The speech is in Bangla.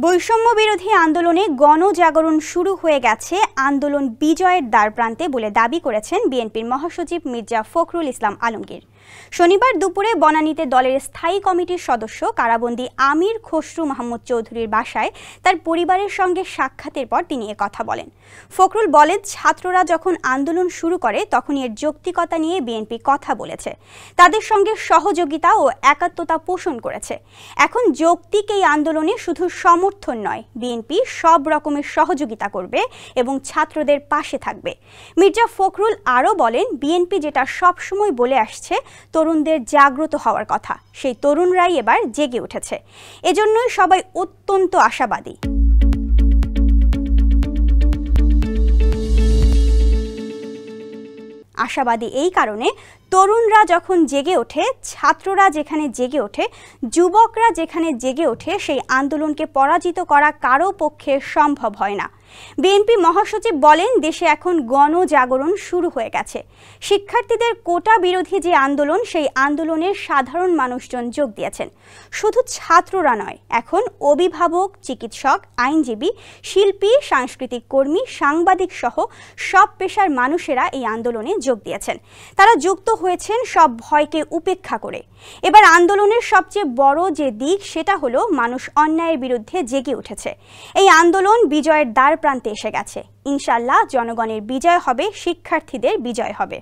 বৈষম্য বিরোধী আন্দোলনে গণজাগরণ শুরু হয়ে গেছে, আন্দোলন বিজয়ের দ্বারপ্রান্তে বলে দাবি করেছেন বিএনপির মহাসচিব মির্জা ফখরুল ইসলাম আলমগীর। শনিবার দুপুরে বনানীতে দলের স্থায়ী কমিটির সদস্য কারাবন্দী আমির খসরু মাহমুদ চৌধুরীর বাসায় তার পরিবারের সঙ্গে সাক্ষাতের পর তিনি কথা বলেন। ফখরুল বলেন, ছাত্ররা যখন আন্দোলন শুরু করে তখন এর যৌক্তিকতা নিয়ে বিএনপি কথা বলেছে, তাদের সঙ্গে সহযোগিতা ও একাত্মতা পোষণ করেছে। এখন যৌক্তিক এই আন্দোলনে শুধু সমর্থন নয়, বিএনপি সব রকমের সহযোগিতা করবে এবং ছাত্রদের পাশে থাকবে। মির্জা ফখরুল আরও বলেন, বিএনপি যেটা সবসময় বলে আসছে তরুণদের জাগ্রত হওয়ার কথা, সেই তরুণরাই এবার জেগে উঠেছে। এজন্যই সবাই অত্যন্ত আশাবাদী। আশাবাদী এই কারণে, তরুণরা যখন জেগে ওঠে, ছাত্ররা যেখানে জেগে ওঠে, যুবকরা যেখানে জেগে ওঠে, সেই আন্দোলনকে পরাজিত করা কারো পক্ষে সম্ভব হয় না। বিএনপি মহাসচিব বলেন, দেশে এখন গণজাগরণ শুরু হয়ে গেছে। শিক্ষার্থীদের কোটা বিরোধী যে আন্দোলন, সেই আন্দোলনের সাধারণ মানুষজন যোগ দিয়েছেন। শুধু ছাত্ররা নয়, এখন অভিভাবক, চিকিৎসক, আইনজীবী, শিল্পী, সাংস্কৃতিক কর্মী, সাংবাদিক সহ সব পেশার মানুষেরা এই আন্দোলনে যোগ দিয়েছেন। তারা যুক্ত হয়েছেন সব ভয়কে উপেক্ষা করে। এবার আন্দোলনের সবচেয়ে বড় যে দিক, সেটা হলো মানুষ অন্যায়ের বিরুদ্ধে জেগে উঠেছে। এই আন্দোলন বিজয়ের দ্বার প্রান্তে এসে গেছে। ইনশাআল্লাহ জনগণের বিজয় হবে, শিক্ষার্থীদের বিজয় হবে।